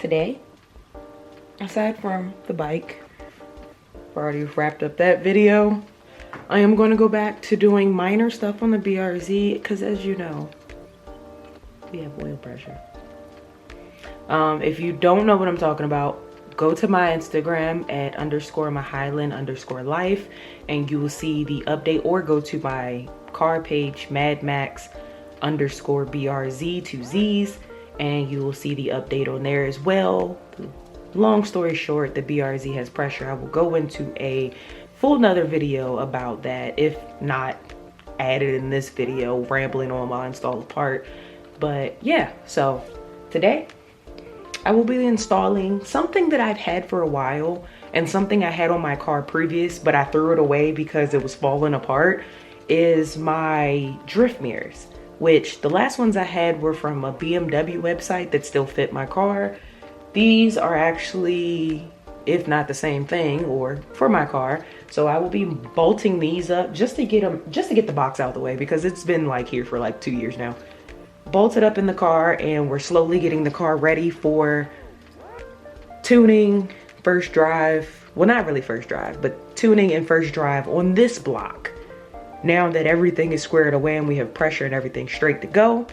today, aside from the bike, I've already wrapped up that video. I am going to go back to doing minor stuff on the BRZ because, as you know, we have oil pressure. If you don't know what I'm talking about, go to my Instagram at _myhighland_life and you will see the update, or go to my car page, madmax_BRZ, 2 Z's, and you will see the update on there as well. Long story short, the BRZ has pressure. I will go into a full another video about that, if not added in this video, rambling on my installed part. But yeah, so today I will be installing something that I've had for a while and something I had on my car previous, but I threw it away because it was falling apart, is my drift mirrors, which the last ones I had were from a BMW website that still fit my car. These are actually, if not the same thing, or for my car. So I will be bolting these up just to get the box out of the way, because it's been like here for like 2 years now. Bolted up in the car, and we're slowly getting the car ready for tuning, first drive. Well, not really first drive, but tuning and first drive on this block. Now that everything is squared away and we have pressure and everything straight to go,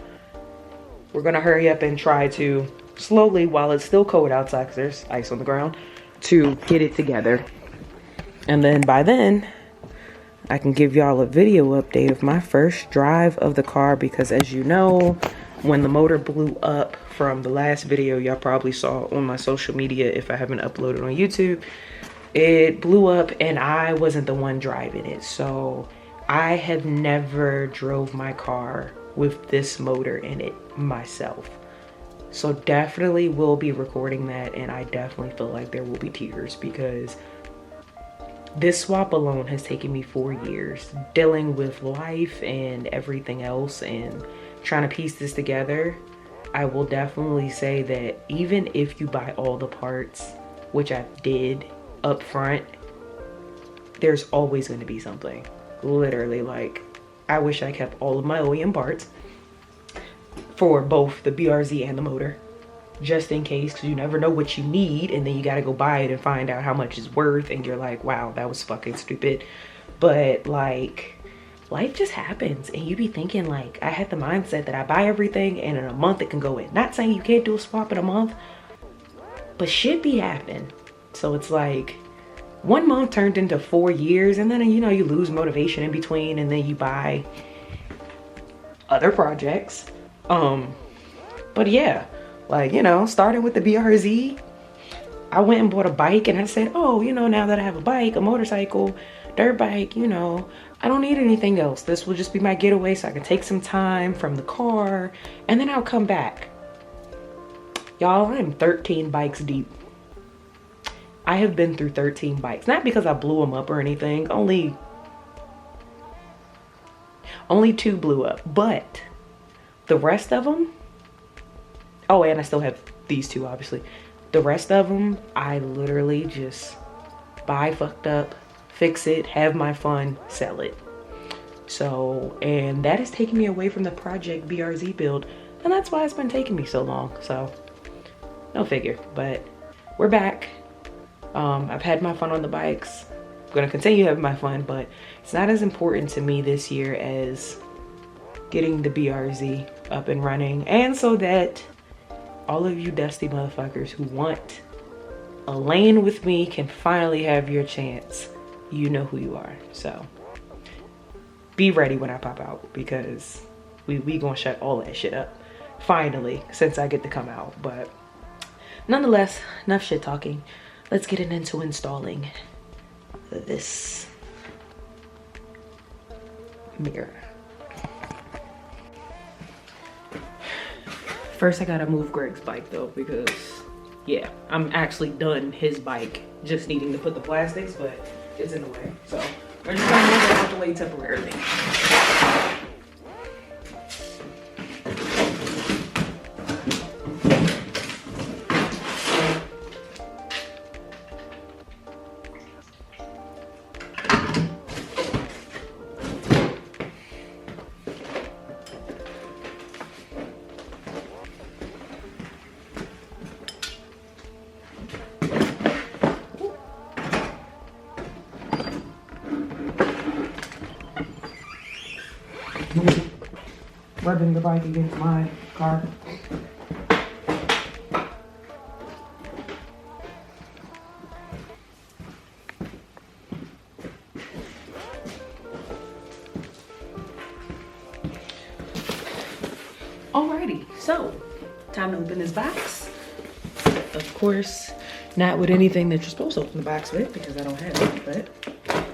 we're gonna hurry up and try to slowly, while it's still cold outside because there's ice on the ground, to get it together. And then by then, I can give y'all a video update of my first drive of the car, because as you know, when the motor blew up from the last video y'all probably saw on my social media, if I haven't uploaded on YouTube, it blew up and I wasn't the one driving it. So I have never drove my car with this motor in it myself. So definitely will be recording that, and I definitely feel like there will be tears, because this swap alone has taken me 4 years dealing with life and everything else and trying to piece this together. I will definitely say that even if you buy all the parts, which I did up front, there's always going to be something. Literally, like, I wish I kept all of my OEM parts for both the BRZ and the motor, just in case, because you never know what you need, and then you got to go buy it and find out how much it's worth, and you're like, wow, that was fucking stupid. But like, life just happens, and you be thinking, like, I had the mindset that I buy everything and in a month it can go in. Not saying you can't do a swap in a month, but shit be happening. So it's like 1 month turned into 4 years, and then, you know, you lose motivation in between, and then you buy other projects. But yeah, like, you know, starting with the BRZ, I went and bought a bike, and I said, oh, you know, now that I have a bike, a motorcycle, dirt bike, you know, I don't need anything else. This will just be my getaway, so I can take some time from the car, and then I'll come back. Y'all, I am 13 bikes deep. I have been through 13 bikes. Not because I blew them up or anything. Only 2 blew up. But the rest of them... Oh, and I still have these 2, obviously. The rest of them, I literally just buy fucked up, fix it, have my fun, sell it. So, and that has taken me away from the Project BRZ build. And that's why it's been taking me so long. So, no figure. But we're back. I've had my fun on the bikes. I'm gonna continue having my fun, but it's not as important to me this year as getting the BRZ up and running, and so that all of you dusty motherfuckers who want a lane with me can finally have your chance. You know who you are. So be ready when I pop out, because we gonna shut all that shit up finally, since I get to come out. But nonetheless, enough shit talking. Let's get into installing this mirror. First, I gotta move Greg's bike though, because yeah, I'm actually done his bike, just needing to put the plastics, but it's in the way. So we're just gonna move it out the way temporarily. rubbing the bike against my car. Alrighty, so time to open this box. Of course, not with anything that you're supposed to open the box with because I don't have it, but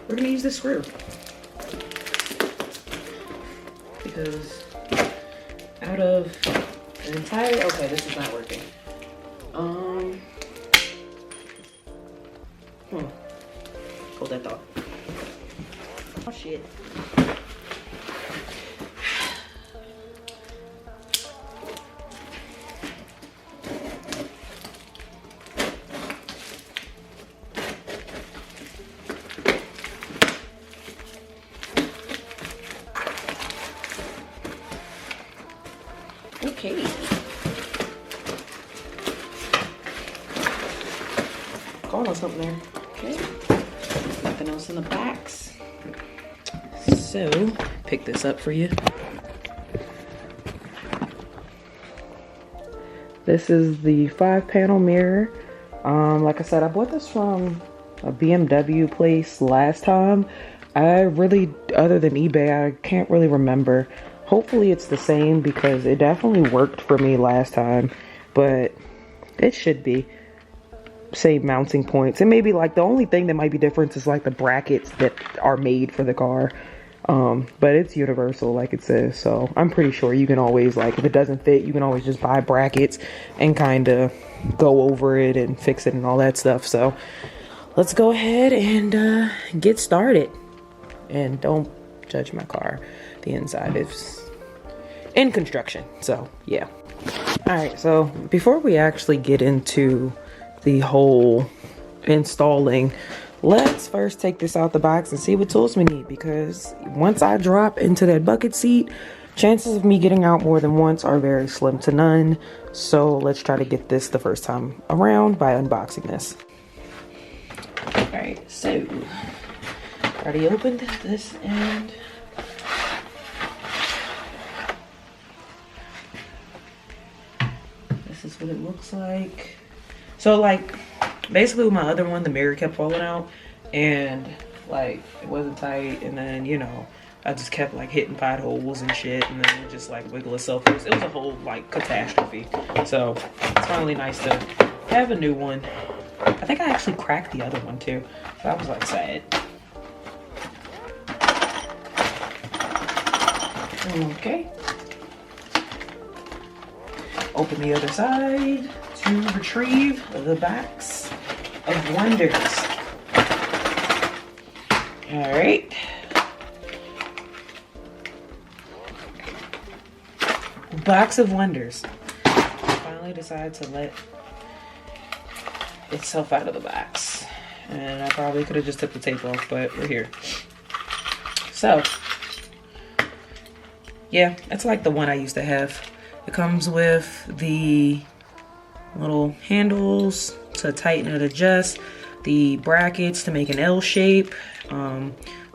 we're gonna use this screw. Because out of an entire, okay, this is not working. Hold that thought. Oh shit. Okay. Going on something there. Okay. Nothing else in the box. So, pick this up for you. This is the 5-panel mirror. Like I said, I bought this from a BMW place last time. I really, other than eBay, I can't really remember. Hopefully it's the same because it definitely worked for me last time, but it should be same mounting points. And maybe like the only thing that might be different is like the brackets that are made for the car. But it's universal like it says, so I'm pretty sure you can always, like, if it doesn't fit, you can always just buy brackets and kind of go over it and fix it and all that stuff. So let's go ahead and get started. And don't judge my car. The inside is in construction, so yeah. All right, so before we actually get into the whole installing, let's first take this out the box and see what tools we need, because once I drop into that bucket seat, chances of me getting out more than once are very slim to none. So let's try to get this the first time around by unboxing this. All right, so already opened this end. This is what it looks like. So like basically with my other one, the mirror kept falling out and like it wasn't tight, and then, you know, I just kept like hitting potholes and shit, and then it just like wiggle itself. It was a whole like catastrophe. So it's finally nice to have a new one. I think I actually cracked the other one too, so I was like sad. Okay. Open the other side to retrieve the box of wonders. All right. Box of wonders. Finally decided to let itself out of the box. And I probably could have just took the tape off, but we're here. So, yeah, it's like the one I used to have. It comes with the little handles to tighten and adjust, the brackets to make an L shape,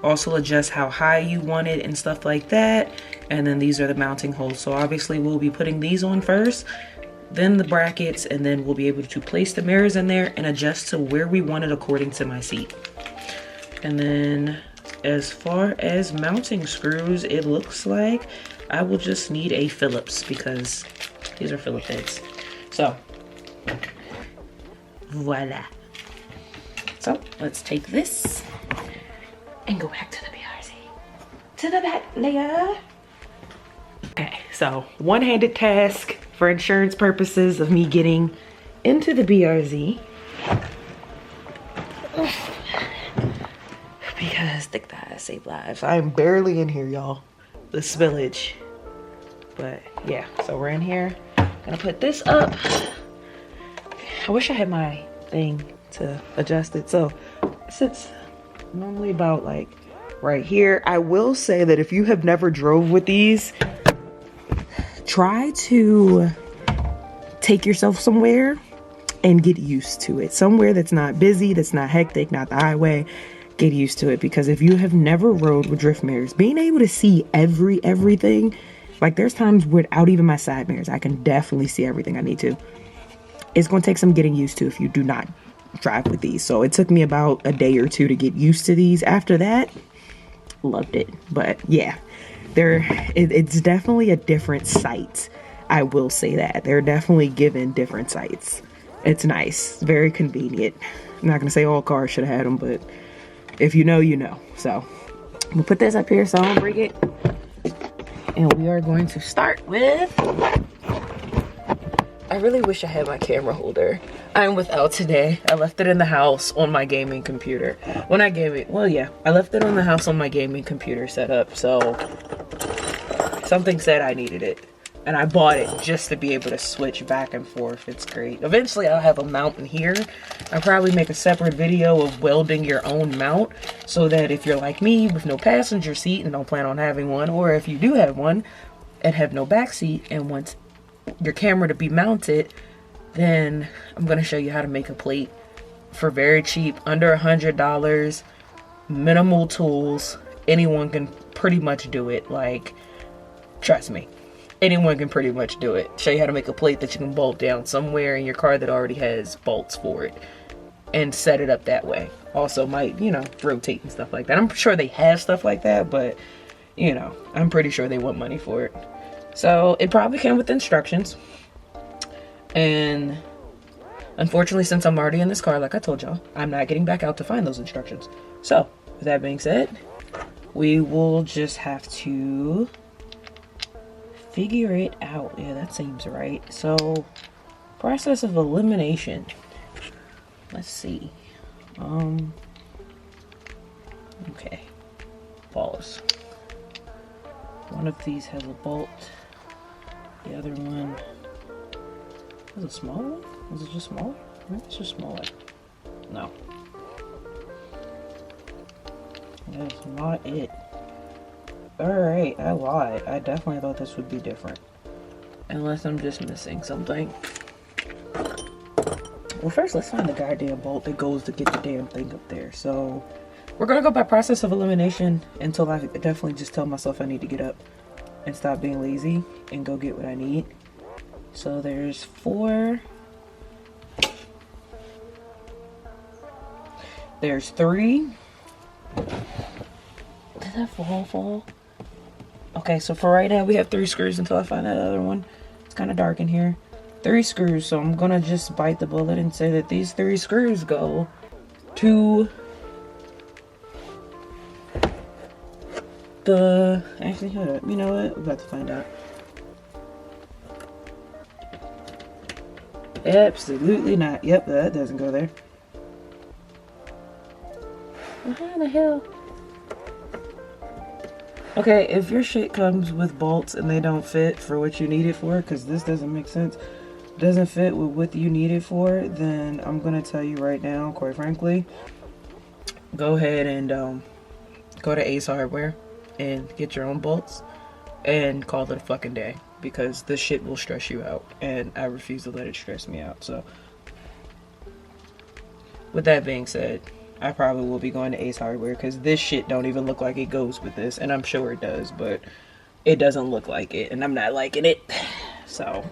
also adjust how high you want it and stuff like that. And then these are the mounting holes. So obviously we'll be putting these on first, then the brackets, and then we'll be able to place the mirrors in there and adjust to where we want it according to my seat. And then as far as mounting screws, it looks like I will just need a Phillips because these are Phillips heads. So, voila. So, let's take this and go back to the BRZ. To the back layer. Okay, so one-handed task for insurance purposes of me getting into the BRZ. Because thick thighs save lives. I'm barely in here, y'all. The spillage. But yeah, so we're in here. Gonna put this up. I wish I had my thing to adjust it. So it sits normally about like right here. I will say that if you have never drove with these, try to take yourself somewhere and get used to it. Somewhere that's not busy, that's not hectic, not the highway. Get used to it, because if you have never rode with drift mirrors, being able to see everything Like, there's times without even my side mirrors, I can definitely see everything I need to. It's going to take some getting used to if you do not drive with these. So it took me about a day or two to get used to these. After that, loved it. But yeah, it's definitely a different sight. I will say that. They're definitely given different sights. It's nice. Very convenient. I'm not going to say all cars should have had them, but if you know, you know. So I'm going to put this up here so I don't break it. And we are going to start with... I really wish I had my camera holder. I'm without today. I left it in the house on my gaming computer. When I gave it, well, yeah, I left it on the house on my gaming computer setup. So something said I needed it. And I bought it just to be able to switch back and forth. It's great. Eventually I'll have a mount in here. I'll probably make a separate video of welding your own mount, so that if you're like me with no passenger seat and don't plan on having one, or if you do have one and have no back seat and want your camera to be mounted, then I'm going to show you how to make a plate for very cheap, under $100, minimal tools. Anyone can pretty much do it. Like, trust me. Anyone can pretty much do it. Show you how to make a plate that you can bolt down somewhere in your car that already has bolts for it, and set it up that way. Also might, you know, rotate and stuff like that. I'm sure they have stuff like that, but, you know, I'm pretty sure they want money for it. So it probably came with instructions. And unfortunately, since I'm already in this car, like I told y'all, I'm not getting back out to find those instructions. So with that being said, we will just have to figure it out. Yeah, that seems right. So, process of elimination. Let's see. Okay. Pause. One of these has a bolt. The other one is a smaller one? Is it just smaller? I think it's just smaller. No. That's not it. Alright, I lied. I definitely thought this would be different. Unless I'm just missing something. Well, first let's find the goddamn bolt that goes to get the damn thing up there. So, we're gonna go by process of elimination until I definitely just tell myself I need to get up and stop being lazy and go get what I need. So there's 4. There's 3. Did that fall? Okay, so for right now we have 3 screws until I find that other one. It's kind of dark in here. 3 screws, so I'm gonna just bite the bullet and say that these 3 screws go to the... Actually, hold up. You know what? We're about to find out. Absolutely not. Yep, that doesn't go there. Well, how the hell? Okay, if your shit comes with bolts and they don't fit for what you need it for, because this doesn't make sense, doesn't fit with what you need it for, then I'm gonna tell you right now, quite frankly, go ahead and go to Ace Hardware and get your own bolts and call it a fucking day, because this shit will stress you out and I refuse to let it stress me out. So with that being said, I probably will be going to Ace Hardware, because this shit don't even look like it goes with this, and I'm sure it does, but it doesn't look like it, and I'm not liking it. So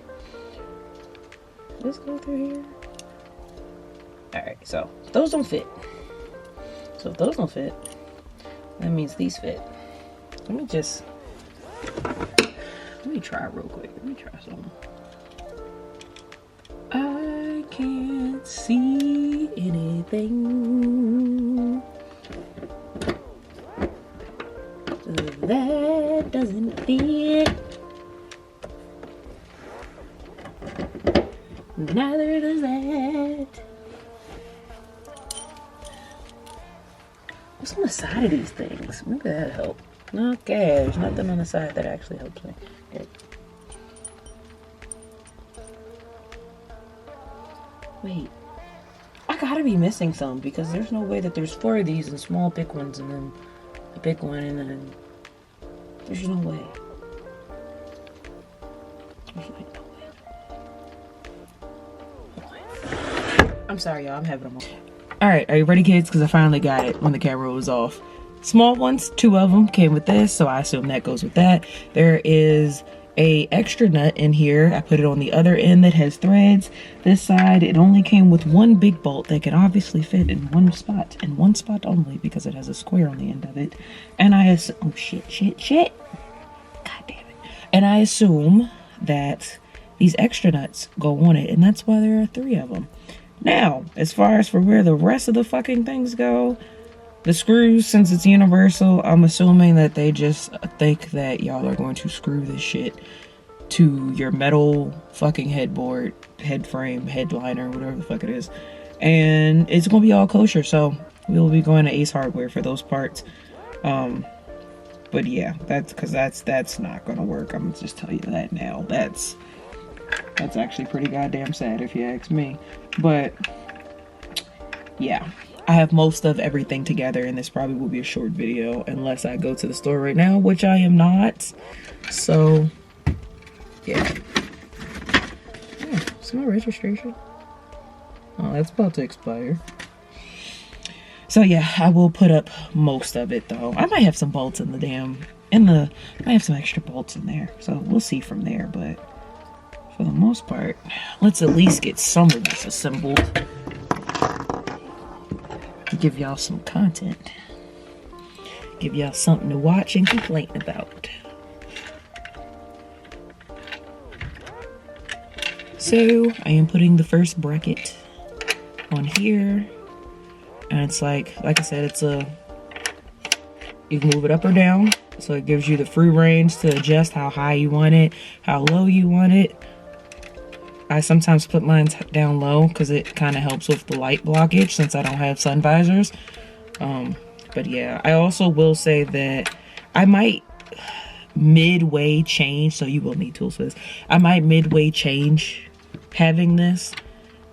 let's go through here. Alright, so those don't fit. So if those don't fit, that means these fit. Let me try real quick. Let me try something. I can't see anything. That doesn't fit. Neither does that. What's on the side of these things? Maybe that'll help. Okay, there's nothing on the side that actually helps me. Good. Wait, I gotta be missing some, because there's no way that there's 4 of these and small big ones and then a big one and then there's no way. There's like no way. I'm sorry, y'all. I'm having a moment. Alright, are you ready, kids? Because I finally got it when the camera was off. small ones, 2 of them came with this, so I assume that goes with that. There is a extra nut in here. I put it on the other end that has threads. This side, it only came with 1 big bolt that can obviously fit in one spot only, because it has a square on the end of it. And oh shit. God damn it. And I assume that these extra nuts go on it, and that's why there are 3 of them. Now, as far as for where the rest of the fucking things go, the screws, since it's universal, I'm assuming that they just think that y'all are going to screw this shit to your metal fucking headboard, head frame, headliner, whatever the fuck it is. And it's going to be all kosher, so we'll be going to Ace Hardware for those parts. But yeah, that's not going to work. I'm going to just tell you that now. That's actually pretty goddamn sad if you ask me. But yeah, I have most of everything together, and this probably will be a short video unless I go to the store right now, which I am not. So yeah, it's my registration. Oh, that's about to expire. So yeah, I will put up most of it though. I might have some bolts in I might have some extra bolts in there. So we'll see from there, but for the most part, let's at least get some of this assembled to give y'all some content. Give y'all something to watch and complain about. So I am putting the first bracket on here. And it's like I said, you can move it up or down. So it gives you the free range to adjust how high you want it, how low you want it. I sometimes put mine down low because it kind of helps with the light blockage since I don't have sun visors. But yeah, I also will say that I might midway change, so you will need tools for this. I might midway change having this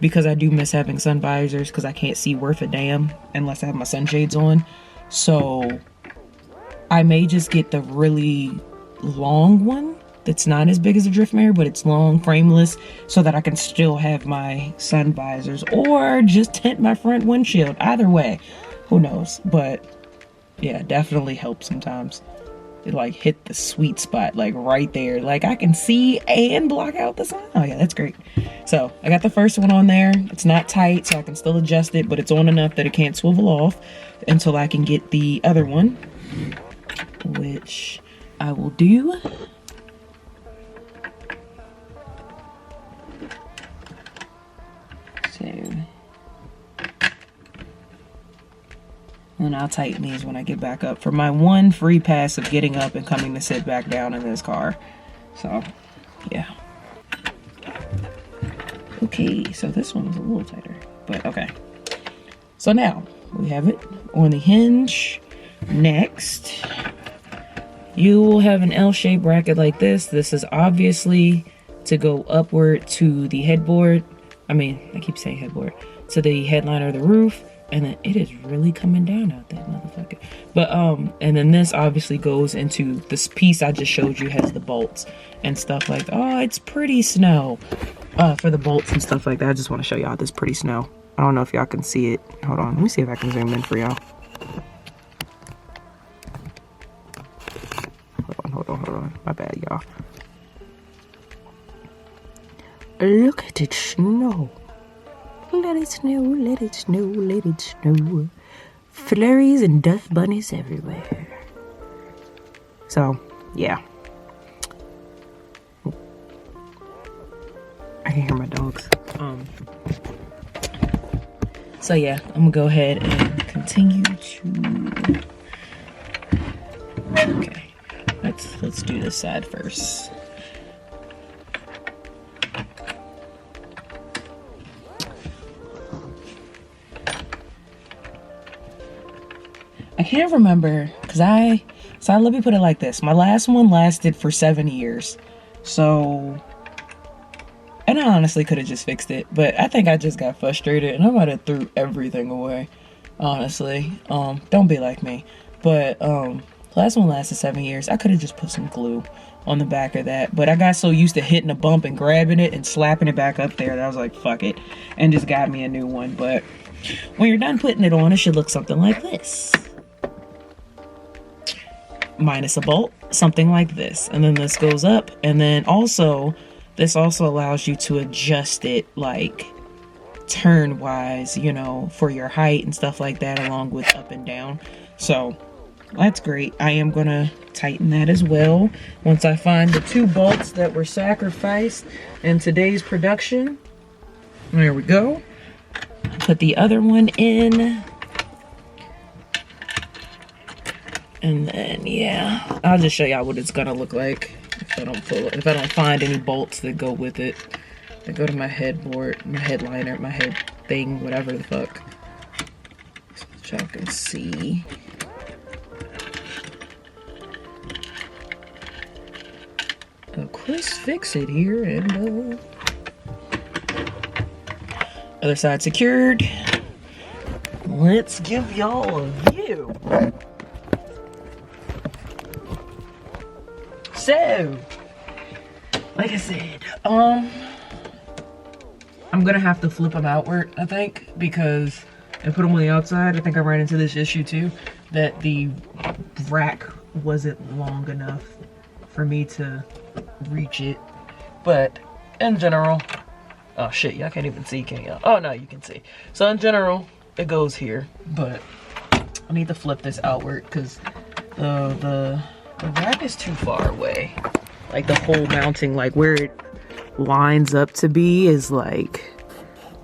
because I do miss having sun visors because I can't see worth a damn unless I have my sunshades on. So I may just get the really long one that's not as big as a drift mirror, but it's long, frameless, so that I can still have my sun visors, or just tint my front windshield. Either way, who knows? But yeah, definitely helps sometimes. It like hit the sweet spot, like right there. Like I can see and block out the sun. Oh yeah, that's great. So I got the first one on there. It's not tight, so I can still adjust it, but it's on enough that it can't swivel off until I can get the other one, which I will do. And I'll tighten these when I get back up for my one free pass of getting up and coming to sit back down in this car. So, yeah. Okay, so this one was a little tighter, but okay. So now, we have it on the hinge. Next, you will have an L-shaped bracket like this. This is obviously to go upward to the headboard. I keep saying headboard. To the headliner of the roof. And then it is really coming down out that motherfucker. But, and then this obviously goes into this piece I just showed you, has the bolts and stuff like, oh, it's pretty snow. For the bolts and stuff like that. I just want to show y'all this pretty snow. I don't know if y'all can see it. Hold on, let me see if I can zoom in for y'all. Hold on. My bad, y'all. Look at it snow. Let it snow, let it snow, let it snow. Flurries and dust bunnies everywhere. So, yeah. I can hear my dogs. So yeah, I'm gonna go ahead and continue to. Okay, let's do this side first. I can't remember, so let me put it like this. My last one lasted for 7 years. So, and I honestly could have just fixed it, but I think I just got frustrated and I might have threw everything away, honestly. Don't be like me. But, the last one lasted 7 years. I could have just put some glue on the back of that, but I got so used to hitting a bump and grabbing it and slapping it back up there that I was like, fuck it, and just got me a new one. But when you're done putting it on, it should look something like this. minus a bolt, something like this. And then this goes up, and then also this also allows you to adjust it like turn wise, you know, for your height and stuff like that, along with up and down. So that's great. I am gonna tighten that as well once I find the 2 bolts that were sacrificed in today's production. There we go. Put the other one in. And then, yeah, I'll just show y'all what it's gonna look like if I don't find any bolts that go with it. That go to my headboard, my headliner, my head thing, whatever the fuck. So y'all can see. Chris fix it here, and other side secured. Let's give y'all a view. So, like I said, I'm gonna have to flip them outward, I think, because I put them on the outside. I think I ran into this issue too, that the rack wasn't long enough for me to reach it. But in general, oh shit, y'all can't even see, can y'all? Oh no, you can see. So in general, it goes here, but I need to flip this outward because the rack is too far away. Like the whole mounting, like where it lines up to be is like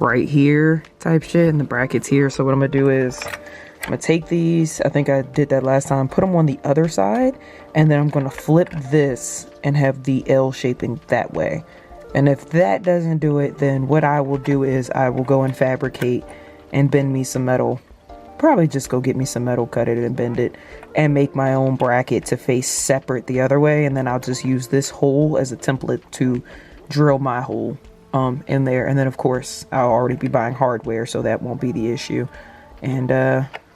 right here type shit, and the bracket's here. So what I'm gonna do is I'm gonna take these, I think I did that last time, put them on the other side, and then I'm gonna flip this and have the L shaping that way. And if that doesn't do it, then what I will do is I will go and fabricate and bend me some metal. Probably just go get me some metal, cut it and bend it, and make my own bracket to face separate the other way. And then I'll just use this hole as a template to drill my hole in there. And then of course I'll already be buying hardware, so that won't be the issue. And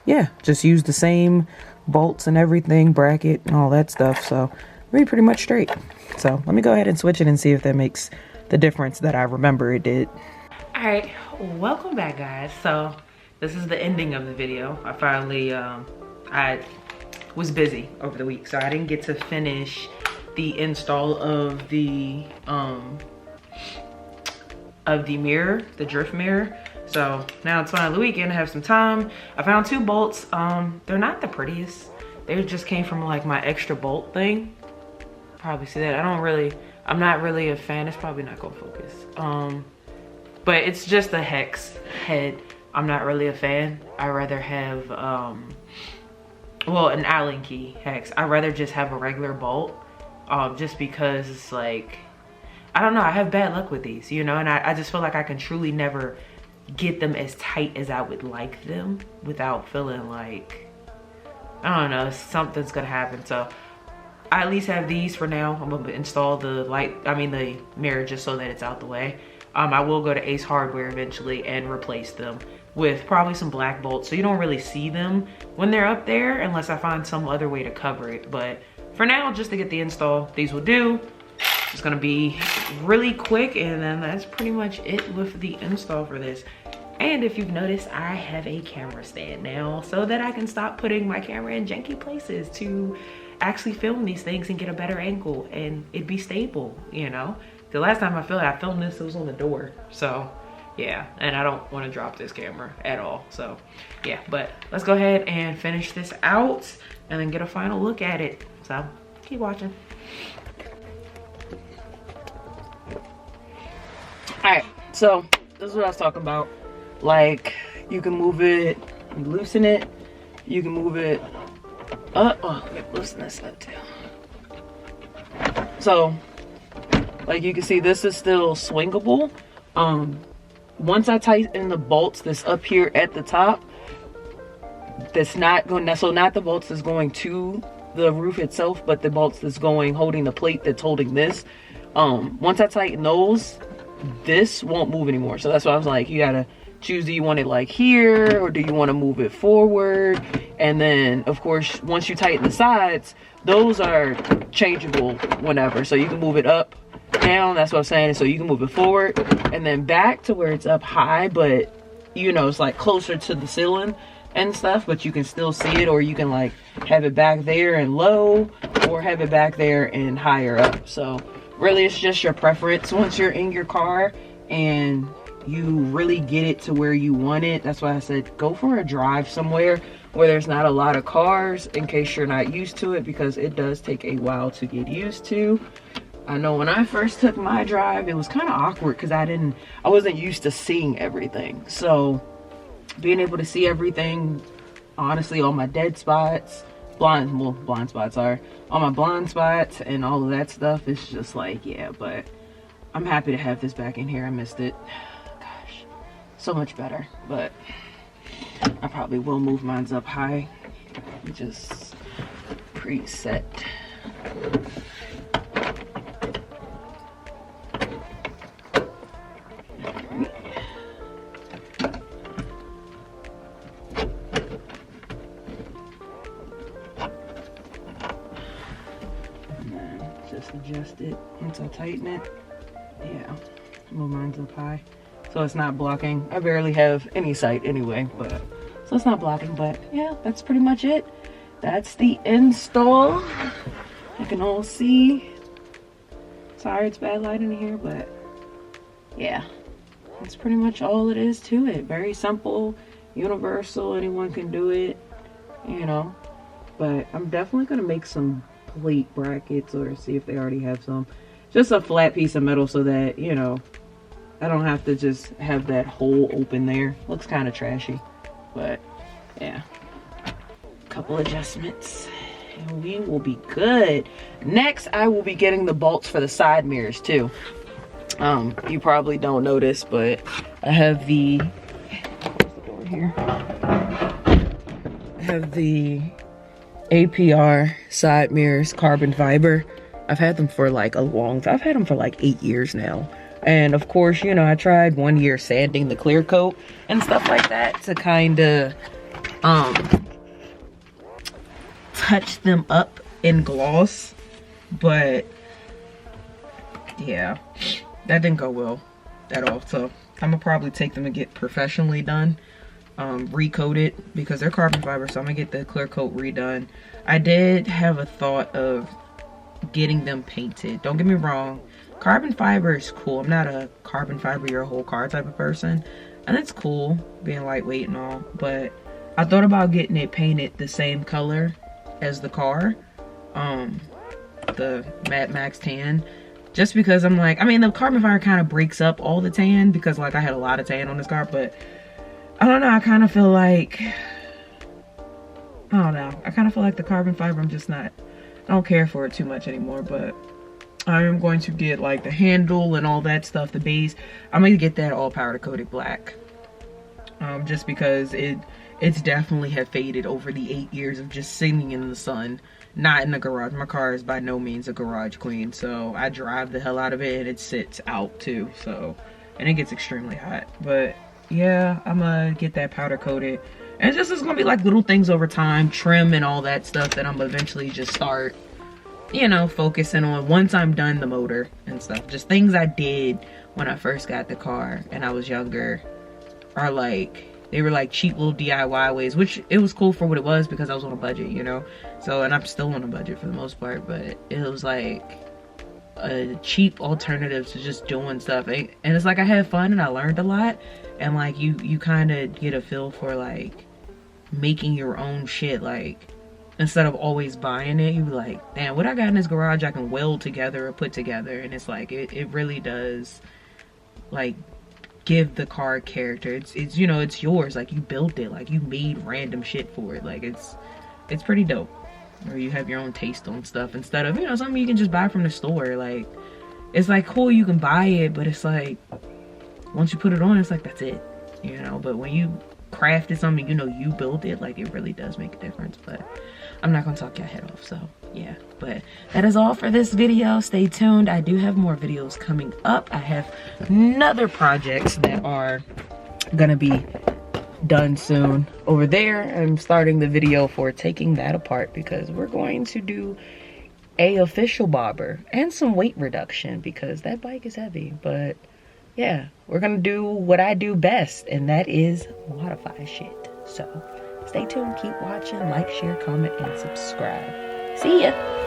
yeah, just use the same bolts and everything, bracket and all that stuff. So we're pretty much straight. So let me go ahead and switch it and see if that makes the difference that I remember it did. All right, welcome back guys. So this is the ending of the video. I finally, I was busy over the week, so I didn't get to finish the install of the mirror, the drift mirror. So now it's finally the weekend, I have some time. I found 2 bolts. They're not the prettiest. They just came from like my extra bolt thing. Probably see that. I'm not really a fan. It's probably not gonna focus. But it's just a hex head. I'm not really a fan. I rather have, well, an Allen key hex. I'd rather just have a regular bolt, just because it's like, I don't know, I have bad luck with these, you know, and I just feel like I can truly never get them as tight as I would like them without feeling like, I don't know, something's gonna happen. So I at least have these for now. I'm gonna install the the mirror just so that it's out the way. I will go to Ace Hardware eventually and replace them with probably some black bolts, so you don't really see them when they're up there unless I find some other way to cover it. But for now, just to get the install, these will do. It's gonna be really quick, and then that's pretty much it with the install for this. And if you've noticed, I have a camera stand now so that I can stop putting my camera in janky places to actually film these things and get a better angle and it be stable, you know? The last time I filmed this, it was on the door. So yeah, and I don't want to drop this camera at all. So yeah, but let's go ahead and finish this out and then get a final look at it. So keep watching. All right, so this is what I was talking about. Like, you can move it, loosen it, you can move it up. Oh, let me loosen this up too. So, like you can see, this is still swingable. Once I tighten the bolts that's up here at the top, that's not going, so not the bolts that's going to the roof itself, but the bolts that's going, holding the plate that's holding this. Once I tighten those, this won't move anymore. So that's why I was like, you gotta choose, do you want it like here, or do you want to move it forward? And then of course, once you tighten the sides, those are changeable whenever. So you can move it up, down, that's what I'm saying. So you can move it forward and then back to where it's up high, but you know, it's like closer to the ceiling. and stuff, but you can still see it, or you can like have it back there and low, or have it back there and higher up. So really it's just your preference once you're in your car and you really get it to where you want it. That's why I said go for a drive somewhere where there's not a lot of cars, in case you're not used to it, because it does take a while to get used to. I know when I first took my drive, it was kind of awkward because I wasn't used to seeing everything. So being able to see everything, honestly, all my dead spots, blind spots are, all my blind spots and all of that stuff, is just like, yeah. But I'm happy to have this back in here. I missed it. Gosh, so much better. But I probably will move mine up high. Just preset. Just adjust it once I tighten it. Yeah, move mine up high so it's not blocking. I barely have any sight anyway, but so it's not blocking. But yeah, that's pretty much it. That's the install. I can all see. Sorry it's bad light in here, but yeah, that's pretty much all it is to it. Very simple, universal, anyone can do it, you know. But I'm definitely gonna make some plate brackets, or see if they already have some. Just a flat piece of metal so that, you know, I don't have to just have that hole open there. Looks kind of trashy, but yeah. Couple adjustments and we will be good. Next, I will be getting the bolts for the side mirrors too. You probably don't notice, but I have the, close the door here. I have the APR side mirrors, carbon fiber. I've had them for like a long time. I've had them for like 8 years now. And of course, you know, I tried 1 year sanding the clear coat and stuff like that to kind of touch them up in gloss. But yeah, that didn't go well at all. So I'm gonna probably take them and get professionally done. Recoat it because they're carbon fiber, so I'm gonna get the clear coat redone. I did have a thought of getting them painted. Don't get me wrong, carbon fiber is cool. I'm not a carbon fiber your whole car type of person, and it's cool being lightweight and all, but I thought about getting it painted the same color as the car, the Matte Max tan, just because I'm like, I mean, the carbon fiber kind of breaks up all the tan because like I had a lot of tan on this car, but I don't know, I kind of feel like, I don't know, I kind of feel like the carbon fiber, I'm just not, I don't care for it too much anymore. But I am going to get like the handle and all that stuff, the base, I'm going to get that all powder coated black, just because it's definitely have faded over the 8 years of just sitting in the sun, not in the garage. My car is by no means a garage queen, so I drive the hell out of it and it sits out too, so, and it gets extremely hot. But yeah, I'm gonna get that powder coated, and it's gonna be like little things over time, trim and all that stuff that I'm gonna eventually just start, you know, focusing on once I'm done the motor and stuff. Just things I did when I first got the car and I was younger are like, they were like cheap little DIY ways, which it was cool for what it was because I was on a budget, you know. So, and I'm still on a budget for the most part, but it was like a cheap alternative to just doing stuff. And it's like I had fun and I learned a lot. And like you kind of get a feel for like making your own shit. Like instead of always buying it, you be like, damn, what I got in this garage I can weld together or put together. And it's like it really does like give the car character. It's you know, it's yours. Like you built it, like you made random shit for it. Like it's pretty dope. Or you have your own taste on stuff instead of, you know, something you can just buy from the store. Like it's like cool, you can buy it, but it's like once you put it on, it's like that's it, you know. But when you crafted something, you know, you built it, like it really does make a difference. But I'm not gonna talk your head off, so yeah. But that is all for this video. Stay tuned, I do have more videos coming up. I have another projects that are gonna be done soon. Over there, I'm starting the video for taking that apart because we're going to do a official bobber and some weight reduction because that bike is heavy. But yeah, we're gonna do what I do best, and that is modify shit. So Stay tuned, keep watching, like, share, comment, and subscribe. See ya.